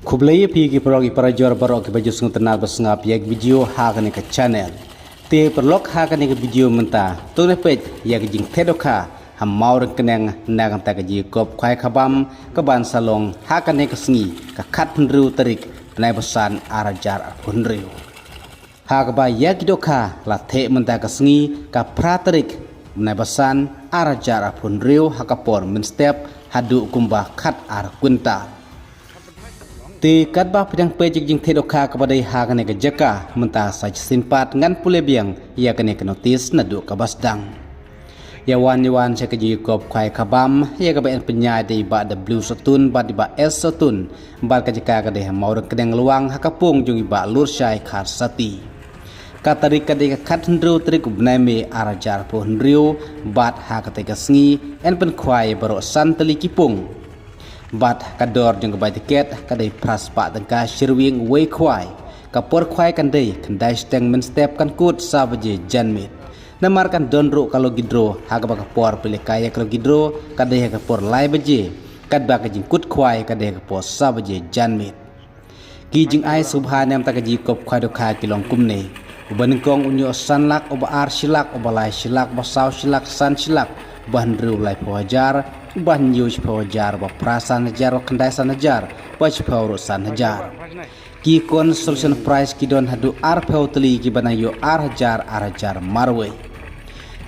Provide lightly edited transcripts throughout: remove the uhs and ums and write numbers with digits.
Kublai pergi pergi perajor barok ke baju sungut tenar bersengap yak video hakan ke channel. Te perlok hakan ke video mentah. Tu nepet yak jing tedoka ham maur keneng nagam tak ji kop kwai khabam ke ban salong hakan ke sengi ke kat penru terik penai besan arajar punriu. Hak ba yak doka la te mentah ke sengi ke praterik penai besan arajar punriu hakapor menstep hadu kumbah kat ar kunta. Ti katbah pedang pejik jing tedoka kepada hakan ke jaka mentah saj simpat ngan pule biang ia kene ke notis nadu ke basdang. Yawan saya keji kop kwai kabam ia ke ben penyai di ba the blue sotun ba di ba s sotun ba ke jaka ke deh maur kedeng luang hakapung jung ba lur syai khar sati. Katari ke deh kat hendru trik ubnai me arajar po hendriu bat hakate ke sengi en pen kwai baro santeli kipung. Bat kador jeng kebai tiket kadai pras pak tengka shirwing wei kwai kapor kwai kandai steng men step kan kut sabaje janmit namar kan donro kalau gidro haga ba kapor pilih kaya kalau gidro kadai kapor lai baje kad ba kajing kut kwai kadai kapor sabaje janmit ki jing ai subhanam takaji kop kwai do kha kilong kumne ubanengkong unyo sanlak oba ar silak oba lai silak basau silak san silak bandru lai pawajar ban yuj pawajar ba prasan hajar kendai san hajar pach pawro san hajar ki kon solution price ki don hadu ar pawtli ki banayo ar hajar marwe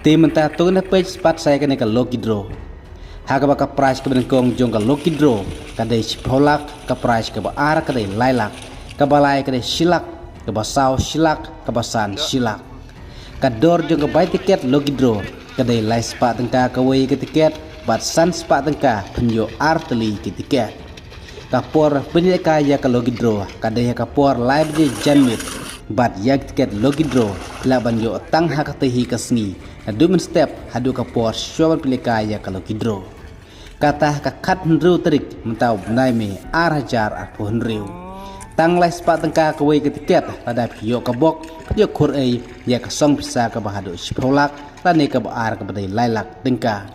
te menta to na page pat saya kene ka lokidro haga ba ka price ka benengkong jong ka lokidro kadai chipolak ka price ka ba ar kadai lailak ka balai kadai silak ka basau silak ka basan silak ka dor jong ka bai tiket lokidro kadai lai spa tengka ka wei ka tiket bat san spa tengka penyo arteli ki tiket kapor penyeka ya ka logidro kadai kapor live je janmit bat yak tiket logidro laban yo tang hakatehi kasni adu men step hadu kapor shoban penyeka ya ka logidro kata ka kat hendru terik mentau benai me ar hajar arpo hendriu tang lai spa tengka ka wei ka tiket pada yo kabok yo khur ei ya ka song bisa ka bahadu shipolak lane ka bar ka badai lailak tengka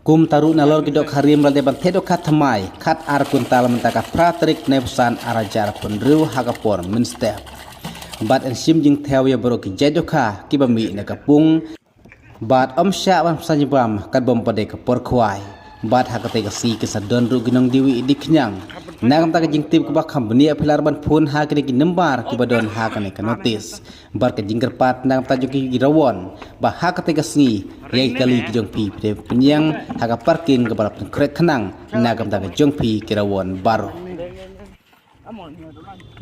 kum taru nalor gidok harim rade ban tedo kat thamai kat ar kuntal mentaka pratrik nepsan arajar penriu hagapor minstep bat en sim jing theo ya boro ki jadoka ki bami na kapung bat omsya ban sanjibam kat bom pade ka por khwai bat hakate ka si ke sadon ru ginong diwi diknyang nagam ta jing tip ka bakham bani apilar ban phun ha ki nembar ki badon ha kane ka notis bar ka jingger pat nagam ta joki girawon ba hakate ka si yai kali jong pi penyang haga parkin ke balap krek kenang nagam ta jong pi kirawon baru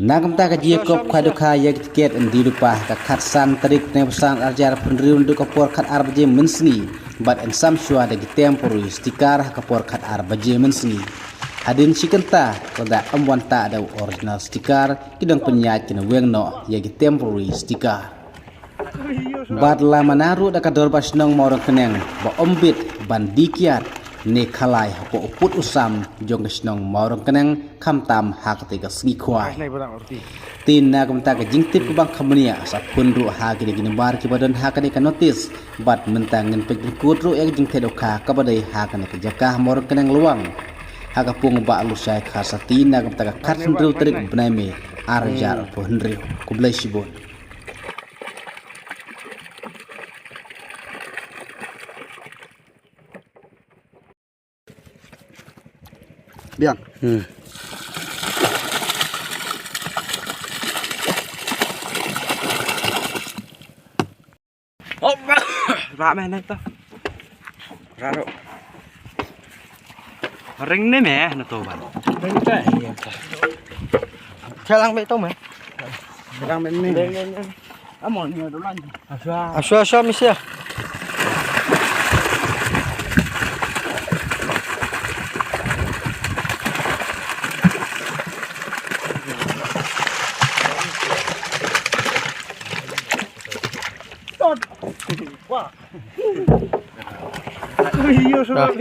nagam ta jekop khaduka yak tiket endi lupa ka khatsan tarik ne pesan arjar penriun du kapor khat arbaje mensni bat en samshua de temporary stiker kapor khat arbaje mensni adin sikenta koda amwanta ada original stiker kidang penyat kina wengno yak temporary stiker bat lama naru da kador basnong morong keneng ba ombit ban dikiat ne khalai hapo uput usam jong snong morong keneng khamtam hakate ka sni khwai tin na kamta ka jingtip ku bang khamnia sa punru ha ki gini bar ki badon hakane ka notice bat mentangen pe kutru ek jing tedoka ka badai hakane ka jakah morong keneng luang hakapung ba alusai khasati na kamta ka khatndru trik bnai me arjar po hendri kublai sibon Biang. Oh, ra mẹ này ta. Ra rồi. Ring này mẹ nó to bạn. Ring cái. Theo lang mẹ to mẹ. Lang mẹ này. Đây. Mọi người đó là. Aswa mi sia. Wah. Iya, sudah.